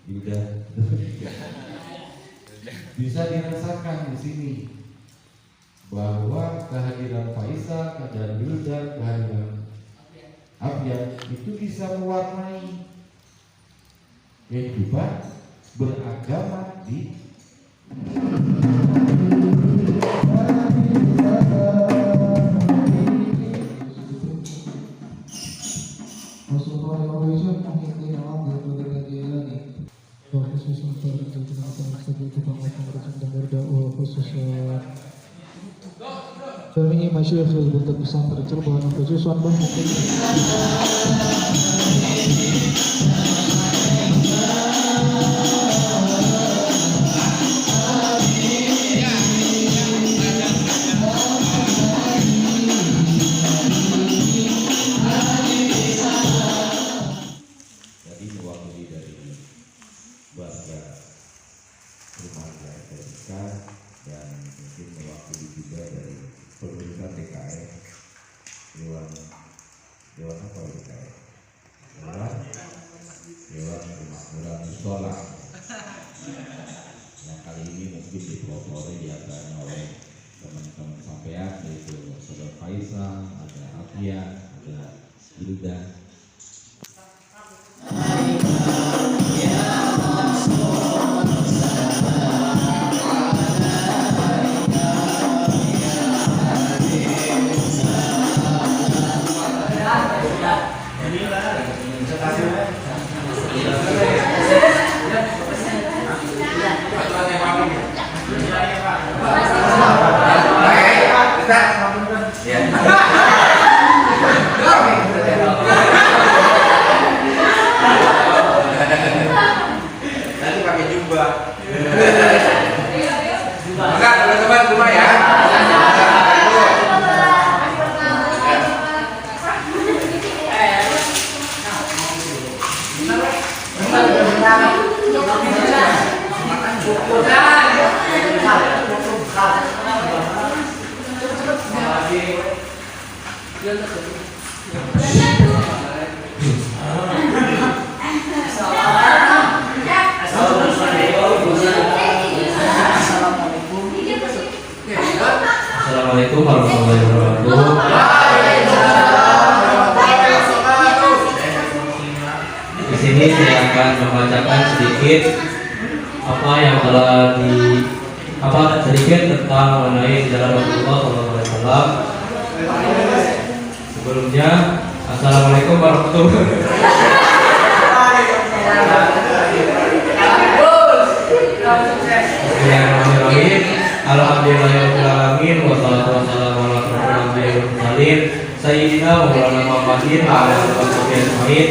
Yuda. Bisa dirasakan di sini bahwa kehadiran Faisal, kehadiran Yuda, kehadiran Abiyat itu bisa mewarnai kehidupan beragama di Jami'i Masyarakat Buntet Pesantren Cirebon khususan Bang jadi mewakili dari warga keluarga STK dan mungkin mewakili juga dari pemerintah DKM Dewan apa DKM? Dewan Kemakmuran Musola. Nah kali ini mungkin dipelopori diantaranya oleh teman-teman sampean yaitu Saudara Faisal, ada Afia, ada Hilda. Nanti pakai jubah. Enggak, teman-teman rumah ya. Assalamualaikum warahmatullahi wabarakatuh. Di sini saya akan membacakan sedikit sedikit tentang mengenai sejarah Rasulullah SAW. Sebelumnya, Assalamualaikum warahmatullahi wabarakatuh. Bismillahirrahmanirrahim. Alhamdulillahirrahmanirrahim. Wassalatu wassalamu ala rasulil mursalin Sayyidina wa maulana Muhammadin wa ala alihi wa sahbihi ajma'in.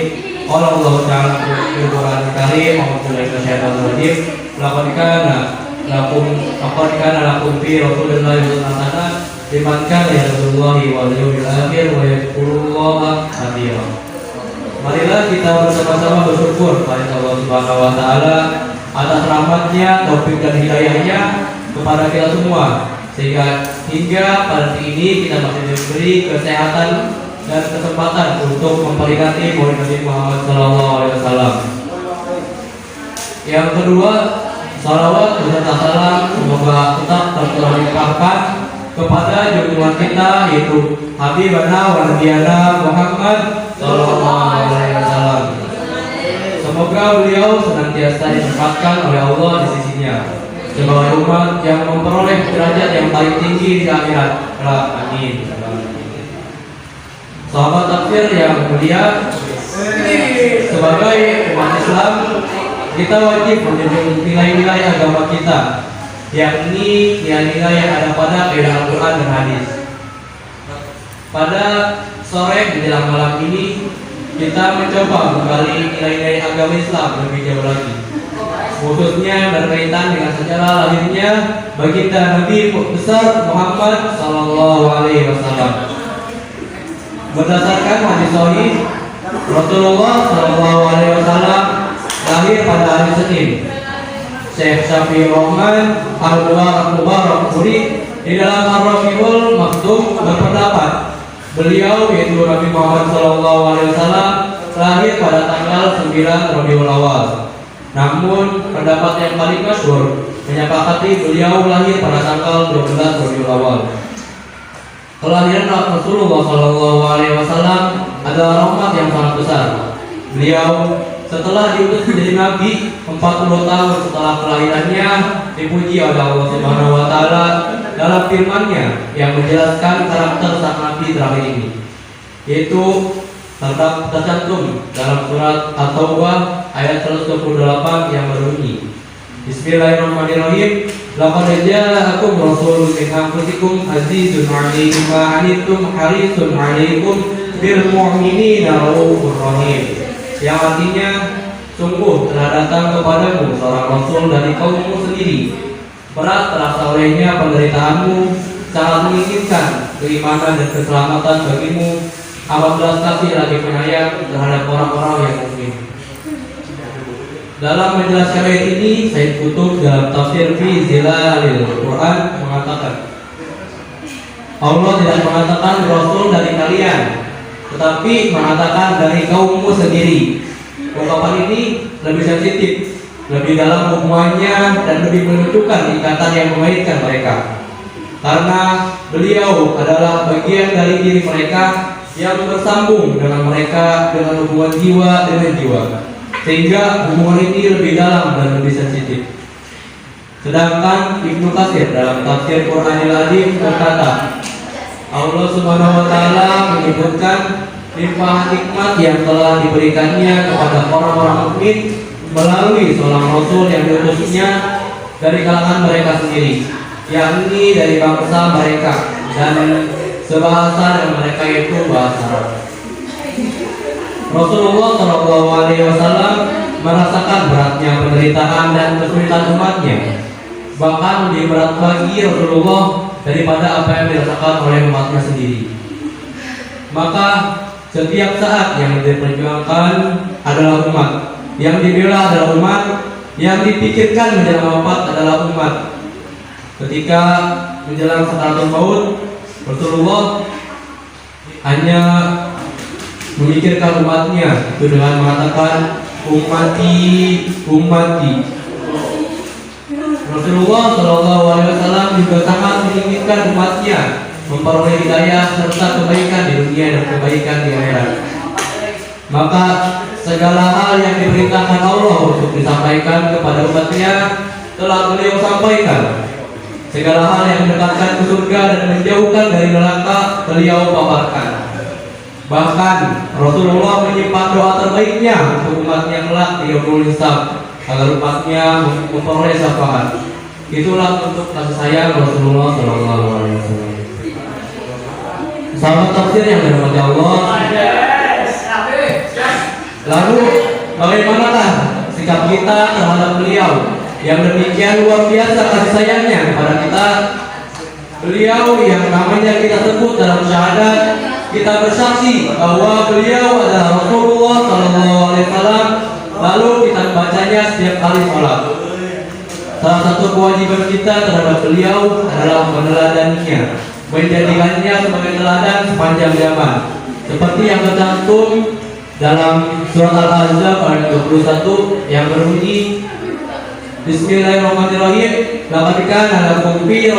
Qala Allah ta'ala fil Qur'anil Karim wa billahi minasyaitonir rajim. Laqad kana lakum fi rasulillahi uswatun hasanah liman kana yarjullahi wal yawmil akhir wa yadhkurullaha katsiran. Marilah kita bersama-sama bersyukur kepada Allah Subhanahu wa taala atas rahmatnya, taufik dan hidayahnya kepada kita semua, sehingga hingga pada detik ini kita masih diberi kesehatan dan kesempatan untuk memperingati Maulid Nabi Muhammad SAW. Yang kedua, salawat beserta salam semoga tetap terlimpahkan kepada junjungan kita yaitu Habibana wa Nabiyana Muhammad SAW. Semoga beliau senantiasa ditempatkan oleh Allah di sisinya sebagai umat yang memperoleh derajat yang paling tinggi di akhirat. Amin. Sahabat takfir yang mulia, sebagai umat Islam kita wajib menjunjung nilai-nilai agama kita, yakni nilai-nilai yang ada pada kaidah Al-Quran dan Hadis. Pada sore menjelang malam ini kita mencoba menggali nilai-nilai agama Islam lebih jauh lagi, khususnya berkaitan dengan sejarah lahirnya baginda Nabi besar Muhammad SAW. Berdasarkan hadis sahih, Rasulullah SAW lahir pada hari Senin. Syekh Syafi'i Rahman Al-Mubarak Puri di dalam Ar-Rafiul Maktum berpendapat beliau yaitu Nabi Muhammad SAW lahir pada tanggal 9 Rabiul Awal. Namun pendapat yang paling masyhur menyepakati beliau lahir pada tanggal 12 Rabiul Awal. Kelahiran Rasulullah SAW adalah rahmat yang sangat besar. Beliau setelah diutus menjadi nabi 40 tahun setelah kelahirannya dipuji oleh Allah Subhanahu wa taala dalam firman-Nya yang menjelaskan karakter sang nabi terakhir ini, yaitu tercantum dalam surat At-Taubah ayat 128 yang berbunyi, Bismillahirrahmanirrahim. Laqad ja'akum rasulun min anfusikum azizun 'alaihi ma 'anittum harisun 'alaikum bil mu'minina raufur rahim. Yang artinya, sungguh telah datang kepadamu seorang rasul dari kaummu sendiri. Berat terasa olehnya penderitaanmu, sangat menginginkan keimanan dan keselamatan bagimu. Amat belas kasih lagi penyayang terhadap orang-orang yang mukmin. Dalam menjelaskan ayat ini, Sayyid Qutb dalam tafsir fi Zilalil Quran mengatakan, Allah tidak mengatakan rasul dari kalian, tetapi mengatakan dari kaummu sendiri. Ungkapan ini lebih sensitif, lebih dalam hubungannya, dan lebih menunjukkan ikatan yang mengaitkan mereka, karena beliau adalah bagian dari diri mereka yang bersambung dengan mereka dengan hubungan jiwa dengan jiwa, sehingga hubungan ini lebih dalam dan lebih sensitif. Sedangkan Ibnu Katsir dalam tafsir Qur'anil Azim berkata, Allah Subhanahu wa taala menyebutkan limpahan nikmat yang telah diberikannya kepada orang-orang mukmin melalui seorang rasul yang diutusnya dari kalangan mereka sendiri, yakni dari bangsa mereka dan sebahasa dengan mereka, itu bahasa Arab. Rasulullah SAW merasakan beratnya penderitaan dan kesulitan umatnya, bahkan lebih berat bagi Rasulullah daripada apa yang dirasakan oleh umatnya sendiri. Maka setiap saat yang diperjuangkan adalah umat, yang dibela adalah umat, yang dipikirkan menjelang wafat adalah umat. Ketika menjelang sakaratul maut, Rasulullah hanya memikirkan umatnya, itu dengan mengatakan ummati, ummati. Rasulullah SAW juga sangat menginginkan umatnya memperoleh hidayah serta kebaikan di dunia dan kebaikan di akhirat. Maka segala hal yang diperintahkan Allah untuk disampaikan kepada umatnya telah beliau sampaikan. Segala hal yang mendekatkan ke surga dan menjauhkan dari neraka beliau paparkan. Bahkan Rasulullah menyimpan doa terbaiknya untuk umatnya kelak di yaumul hisab agar umatnya memperoleh syafaat. Itulah bentuk kasih sayang Rasulullah SAW. Sahabat tafsir yang dirahmati Allah, lalu bagaimanakah sikap kita terhadap beliau yang demikian luar biasa kasih sayangnya kepada kita? Beliau yang namanya kita sebut dalam syahadat, kita bersaksi bahwa beliau adalah Rasulullah SAW, lalu kita membacanya setiap kali sholat. Salah satu kewajiban kita terhadap beliau adalah meneladaninya, menjadikannya sebagai teladan sepanjang zaman, seperti yang tercantum dalam surat Al-Ahzab ayat 21 yang berbunyi, Bismillahirrahmanirrahim. Laqad kana lakum fi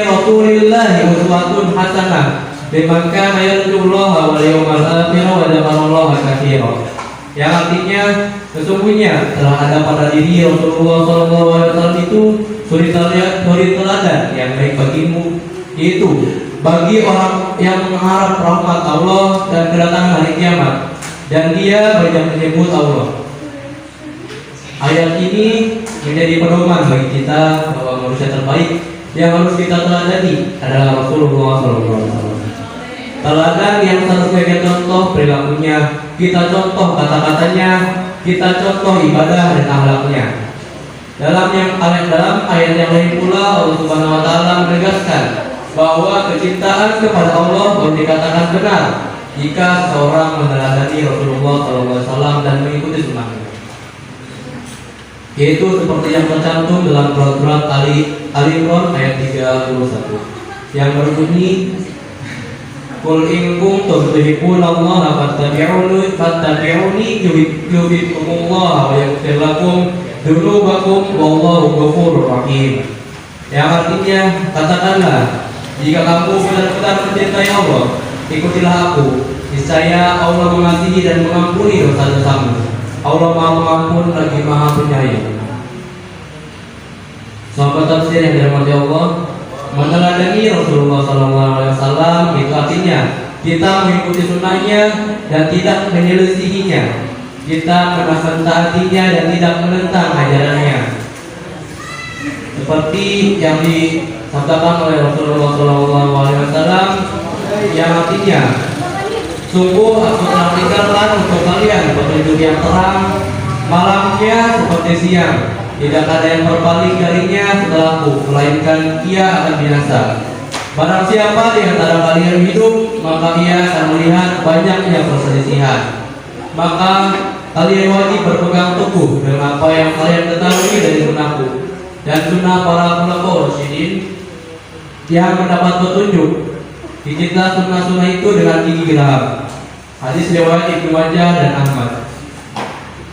Rasulillahi uswatun hasanah liman kana yarjullaha wal yawmal akhir wa dzakarallaha katsiran. Yang artinya, sesungguhnya telah ada pada diri Rasulullah SAW itu suri teladan yang baik bagimu, yaitu bagi orang yang mengharap rahmat Allah dan kedatangan hari kiamat, dan dia banyak menyebut Allah. Ayat ini menjadi pedoman bagi kita bahwa manusia terbaik yang harus kita teladani adalah Rasulullah SAW. Teladan yang seharusnya contoh perilakunya, kita contoh kata-katanya, kita contoh ibadah dan akhlaknya. Dalam ayat yang lain pula Allah Subhanahu wa taala menegaskan bahwa kecintaan kepada Allah baru dikatakan benar jika seorang meneladani Rasulullah SAW dan mengikuti sunnahnya. Yaitu seperti yang tercantum dalam surat Ali Imran ayat 31 yang berbunyi, Qul in kuntum tuhibbunallaha fattabi'uni yuhibbukumullah wa yaghfir lakum dzunubakum wallahu ghafurur rahim. Yang artinya, katakanlah, jika kamu benar-benar mencintai Allah, ikutilah aku. Niscaya Allah mengasihi dan mengampuni dosa-dosamu. Allah Maha Pengampun lagi Maha Penyayang. Sahabat tafsir yang dirahmati Allah, meneladani Rasulullah SAW itu artinya kita mengikuti sunnahnya dan tidak menyelisihinya. Kita menaati-nya dan tidak menentang ajarannya. Seperti yang disabdakan oleh Rasulullah SAW, yang artinya, sungguh aku telah berikan untuk kalian petunjuk yang terang, malamnya seperti siang. Tidak ada yang berpaling darinya setelahku, melainkan ia akan binasa. Barang siapa di antara kalian hidup, maka ia akan melihat banyaknya perselisihan. Maka kalian wajib berpegang teguh dengan apa yang kalian ketahui dari sunnahku dan sunnah para khulafaur rasyidin yang mendapat petunjuk. Dicipta sunnah-sunnah itu dengan gigi geraham. Hadis riwayat Ibnu Majah dan Ahmad.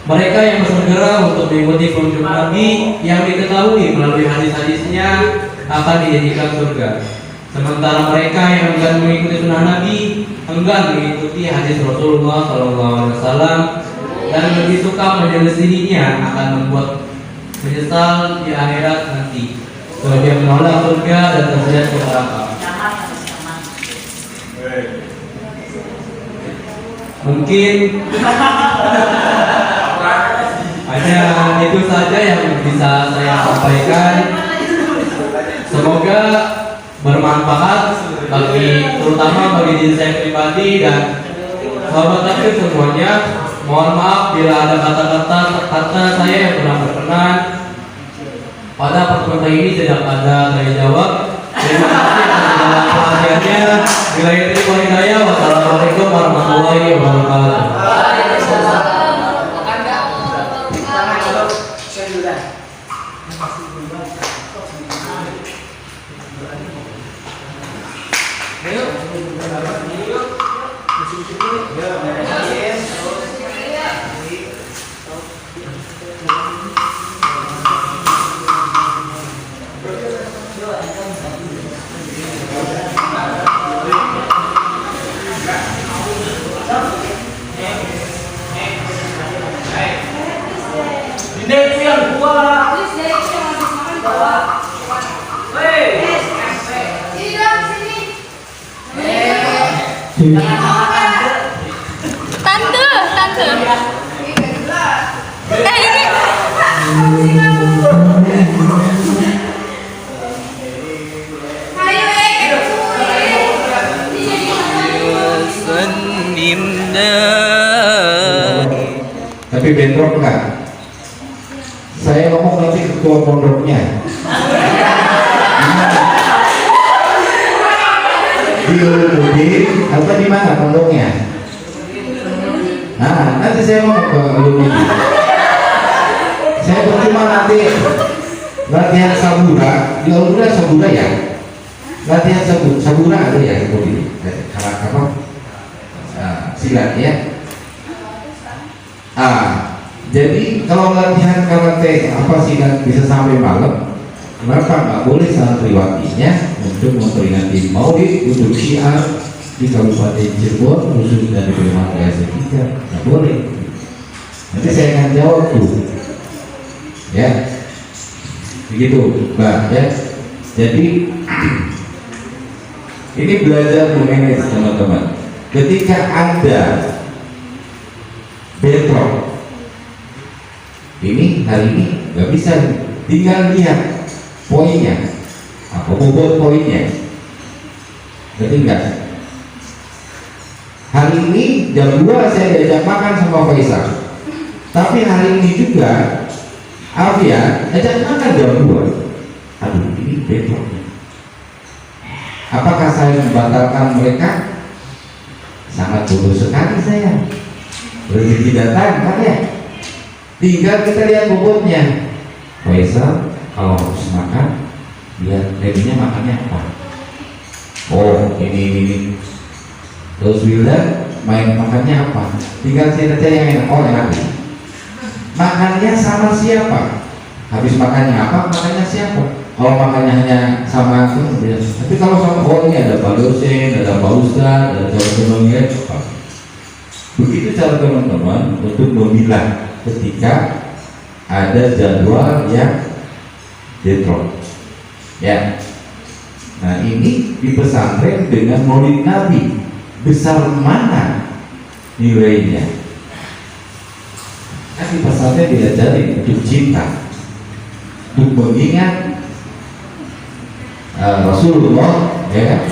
Mereka yang bersegera untuk mengikuti petunjuk Nabi yang diketahui melalui hadis-hadisnya akan dijadikan surga. Sementara mereka yang enggan mengikuti sunnah Nabi, enggan mengikuti hadis Rasulullah SAW dan lebih suka menyelisihinya, akan membuat menyesal di akhirat nanti. Sebab dia menolak surga dan terseret ke neraka. Mungkin hanya itu saja yang bisa saya sampaikan. Semoga bermanfaat terutama bagi diri saya pribadi dan sahabat takdir semuanya. Mohon maaf bila ada kata-kata saya yang kurang berkenan. Pada pertemuan ini tidak ada tanya jawab. Terima kasih atas segala perhatiannya. Bila terima hidayah. Wassalamualaikum warahmatullahi wabarakatuh. Tante. Tapi bentrok enggak? Saya ngomong nanti ketua pondoknya. Di Ulumuddin atau di mana pondoknya? Nah, nanti saya ngomong ke Ulumuddin. Saya percuma nanti latihan sabura di Ulumuddin. Sabura ya? Latihan sabura ada ya Ulumuddin? Apa? Silat ya? Jadi kalau latihan karate apa silat bisa sampai malam, kenapa nggak boleh santriwatinya untuk memperingati Maulid untuk syiar di Kabupaten Cirebon khususnya di Permata Tiga? Nggak boleh. Nanti saya akan jawab tuh, ya, begitu, Mbak ya. Jadi ini belajar memanage teman-teman. Ketika ada bentrok, ini hari ini nggak bisa, tinggal lihat poinnya, apa bobot poinnya. Berarti enggak. Hari ini jam 2 saya diajak makan sama Faisal, tapi hari ini juga Alfian ajak makan jam 2. Aduh, ini bentrok. Apakah saya membatalkan mereka? Sangat bodoh sekali saya. Rezeki datang kan ya. Tinggal kita lihat bobotnya. Faisal kalau harus makan, lihat Debbie-nya makannya apa? Oh, ini Terus wildan main makannya apa? Tinggal saja yang enak. Oh enak. Makannya sama siapa? Habis makannya apa? Makannya siapa? Kalau makannya hanya sama aku, tapi kalau sama ini ada Pak dosen, ada Pak Ustadz, ada teman-teman apa? Begitu cara teman-teman untuk memilah ketika ada jadwal yang detrok. Ya. Nah ini di pesantren dengan Maulid Nabi besar mana nilainya? Kan di pesantren diajari untuk cinta, untuk mengingat Rasulullah, ya.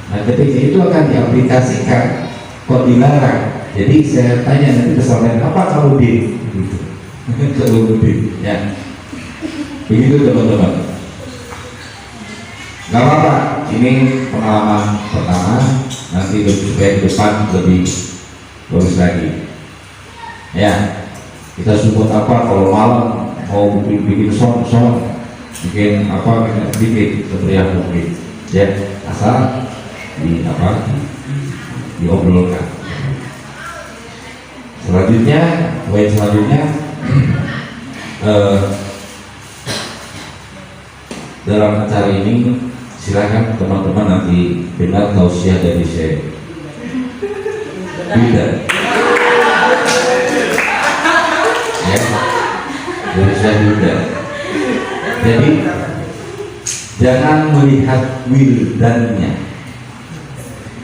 Nah ketika itu akan diaplikasikan, kok dilarang. Jadi saya tanya nanti pesantren apa kamu di? Gitu. Kamu di, ya. Begitu teman-teman. Gak apa-apa, ini pengalaman pertama, nanti supaya ke depan lebih bagus lagi. Ya, kita support apa kalau malam mau bikin song, bikin apa, bikin seperti mungkin. Ya, asal di apa, diobrolkan. Selanjutnya, poin selanjutnya, dalam acara ini silakan teman-teman nanti dengar tausiah dari saya. Tidak. Ya, dari saya tidak. Jadi jangan melihat wildannya.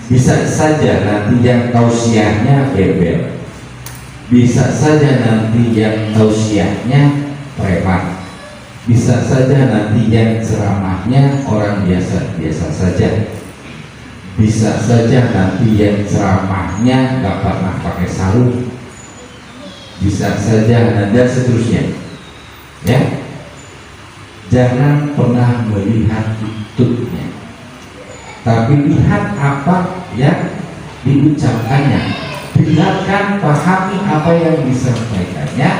Bisa saja nanti yang tausiahnya bebel. Bisa saja nanti yang tausiahnya preman. Bisa saja nanti yang ceramahnya orang biasa-biasa saja. Bisa saja nanti yang ceramahnya nggak pernah pakai sarung. Bisa saja dan seterusnya. Ya, jangan pernah melihat tutupnya, tapi lihat apa yang diucapkannya. Dengarkan, pahami apa yang disampaikannya.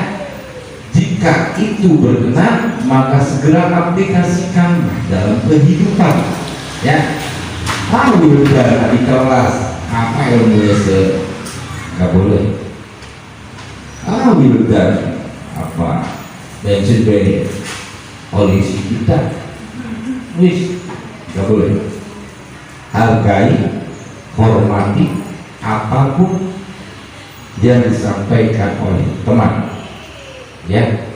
Jika itu berkenan, maka segera aplikasikan dalam kehidupan. Ya, tahu udah di kelas apa ilmunya nggak boleh. Tahu udah apa bensin beli polisi kita, wis nggak boleh. Hargai, hormati apapun yang disampaikan oleh teman. Ya,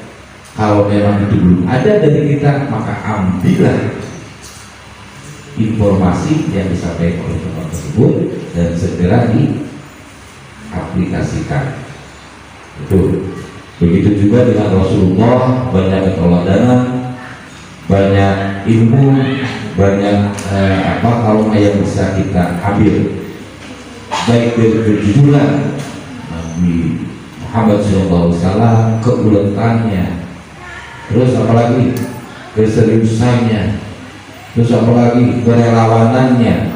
kalau memang itu belum ada dari kita, maka ambillah informasi yang disampaikan oleh teman tersebut dan segera diaplikasikan. Itu. Begitu juga dengan Rasulullah, banyak keteladanan, banyak ilmu, banyak kalau yang bisa kita ambil, baik dari kejujuran Nabi Muhammad SAW, keuletannya, terus apalagi keseriusannya, terus apalagi kerelawanannya,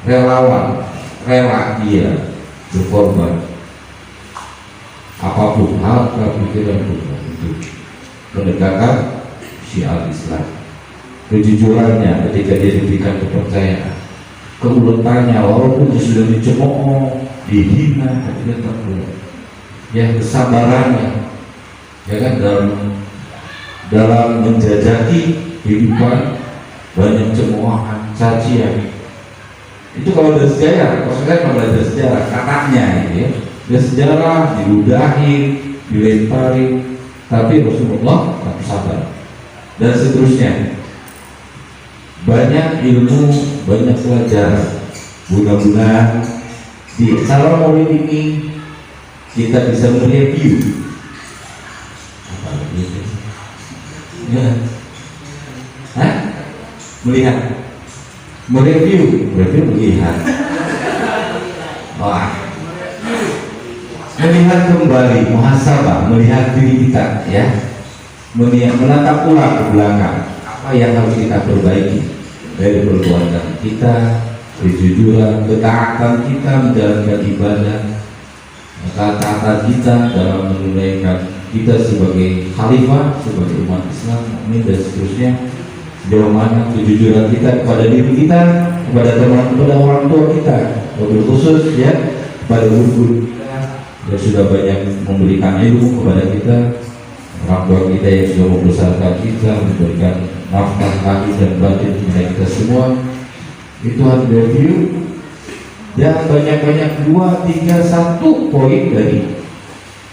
rela dia berkorban apapun harta pikiran untuk menegakkan syiar Islam. Kejujurannya ketika dia diberikan kepercayaan, keuletannya walaupun dia sudah dicemooh, dihina, tapi dia tetap kuat. Ya, kesabarannya, ya kan, dalam menjajaki kehidupan, banyak cemoohan, cacian. Itu kalau ada sejarah, kalau saya belajar sejarah, katanya gitu ya, ada sejarah, diludahin, dilempari, tapi Rasulullah tetap sabar dan seterusnya. Banyak ilmu, banyak pelajaran. Mudah-mudahan di acara Maulid ini kita bisa mereview apa gitu? Ya. Hah? Mereview melihat. Wah. Melihat kembali, muhasabah, melihat diri kita, ya. Menatap ulang ke belakang apa yang harus kita perbaiki dari perbuatan kita, kejujuran, ketaatan kita menjalankan ibadah, ketaatan kita dalam menunaikan kita sebagai khalifah, sebagai umat Islam, dan seterusnya. sejauh mana kejujuran kita kepada diri kita, kepada teman, kepada orang tua kita, wabil khusus ya kepada guru kita yang sudah banyak memberikan ilmu kepada kita, orang tua kita yang sudah membesarkan kita, memberikan nafkah lahir dan batin kepada kita semua. Itu harus review dan banyak-banyak 2, 3, 1 poin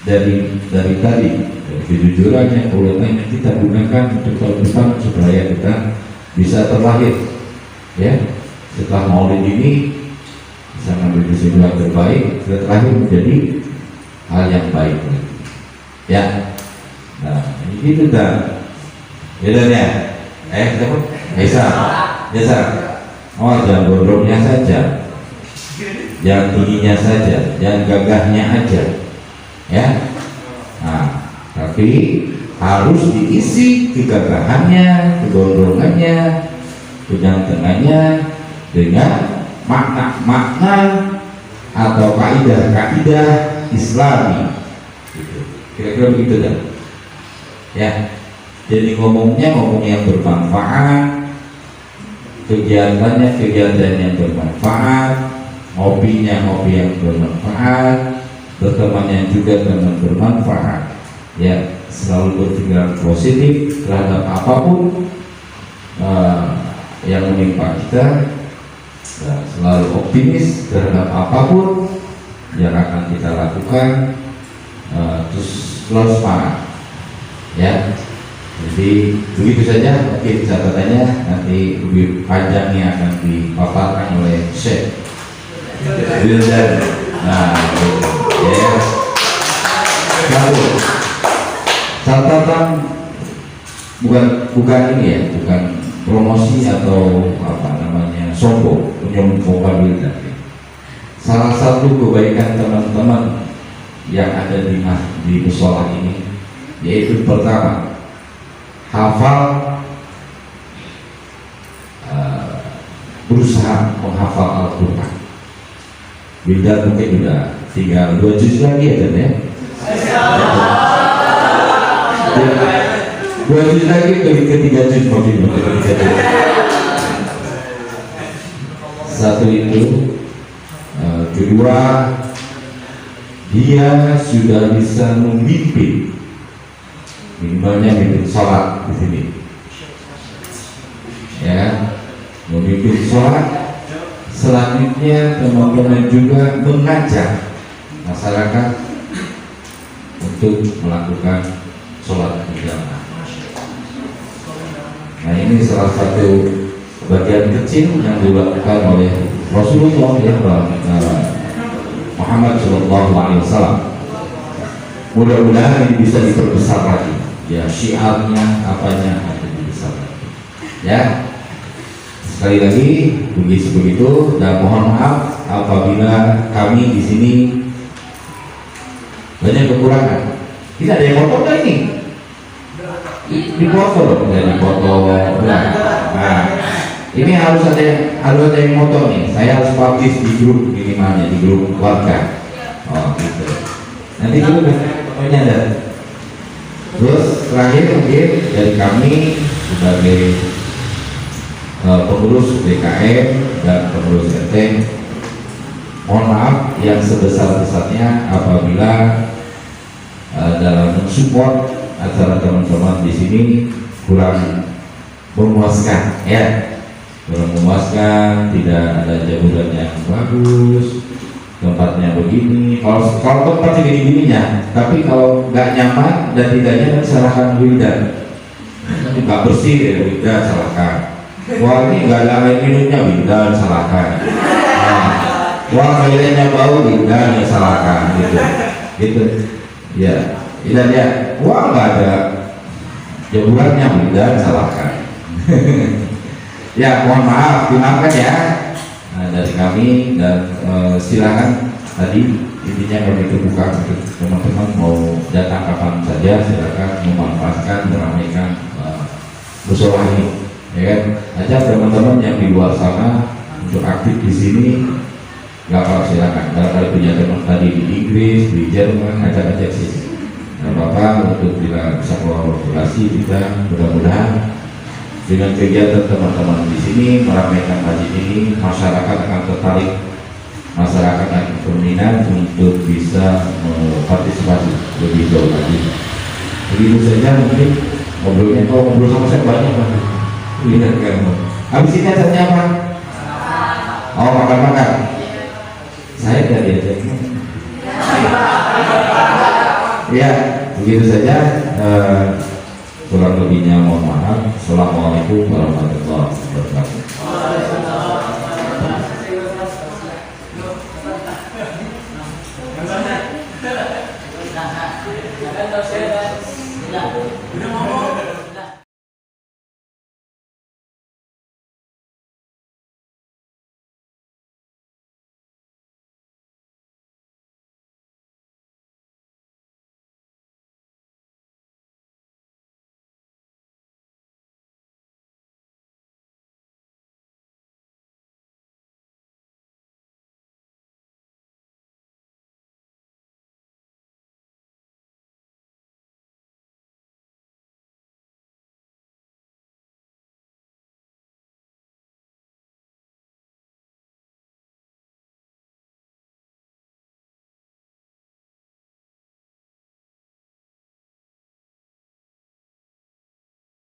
dari tadi kejujurannya, keuletannya kita gunakan untuk tahun depan supaya kita bisa terlahir ya setelah maulid ini bisa mengambil kesimpulan terbaik, kita terlahir menjadi hal yang baik ya. Nah ini gitu dah ya dan ya siapa? Biasa jangan gondrongnya saja, jangan tingginya saja, jangan gagahnya aja ya. Nah tapi harus diisi kegagahannya, kegondrongannya, kejantengannya dengan makna-makna atau kaidah-kaidah Islami gitu. Kira-kira begitu dah ya. Jadi ngomong yang bermanfaat, kegiatannya kegiatan yang bermanfaat, ngopi yang bermanfaat, bertemannya juga dengan bermanfaat ya. Selalu berpikiran positif terhadap apapun yang menimpa kita, selalu optimis terhadap apapun yang akan kita lakukan, terus selalu semangat ya. Jadi begitu saja mungkin catatannya, nanti lebih panjangnya akan dipaparkan oleh Syekh Wildan. Nah ya lalu catatan bukan ini ya, bukan promosi atau apa namanya sombong menyombongkan Wildan. Salah satu kebaikan teman-teman yang ada di musola ini yaitu pertama hafal, berusaha menghafal Al-Quran. Wildan mungkin sudah tinggal 2 juz lagi ya ya. 2 juz lagi ke 3 juz mungkin. Satu itu, kedua dia sudah bisa memimpin, minimalnya memimpin sholat di sini ya, memimpin sholat. Selanjutnya teman-teman juga mengajak masyarakat untuk melakukan sholat berjamaah. Nah ini salah satu bagian kecil yang dilakukan oleh Rasulullah ya, Muhammad SAW. Mudah-mudahan ini bisa diperbesar lagi ya, syiarnya apanya akan dibesar lagi ya. Sekali lagi begitu dan mohon maaf apabila kami di sini banyak kekurangan. Tidak ada yang foto kan ini? Dipoto loh, tidak dipoto. Nah, ini harus ada yang foto nih. Saya harus publish di grup minimalnya, di grup keluarga. Oh gitu. Nanti dulu fotonya ada. Terus terakhir mungkin dari kami sebagai pengurus BKM dan pengurus RT, mohon maaf yang sebesar-besarnya apabila dalam mensupport acara teman-teman di sini kurang memuaskan ya, kurang memuaskan, tidak ada jamuran yang bagus, tempatnya begini. Kalau tempat segini-gininya, tapi kalau nggak nyaman dan tidak nyaman salahkan Wildan. Nggak bersih ya Wildan, salahkan. Wah ini nggak ada air minumnya, Wildan, salahkan. Nah, wah toiletnya bau, Wildan, ya salahkan gitu ya. Wildan ya, wah nggak ada jamurannya, Wildan, salahkan. Ya mohon maaf, dimaafkan ya. Nah, dari kami dan silakan tadi intinya kami terbuka untuk teman-teman mau datang kapan saja, silakan memanfaatkan, meramaikan musola ini. Ya kan, ajak teman-teman yang di luar sana untuk aktif di sini, nggak apa silakan. Kalau punya teman tadi di Inggris, di Jerman, ajak sini. Nggak apa-apa untuk bila bisa kolaborasi kita, mudah-mudahan Dengan kegiatan teman-teman di sini meramaikan masjid ini, masyarakat akan tertarik, masyarakat akan berminat untuk bisa berpartisipasi lebih jauh lagi. Begitu saja mungkin ngobrolnya. Oh, ngobrol sama saya banyak banget. Lihat kamu. Habis ini acaranya apa? Oh, makan-makan. Saya tidak diajak. Ya, begitu saja. Kurang lebihnya mohon maaf. Assalamualaikum warahmatullahi wabarakatuh. Sudah.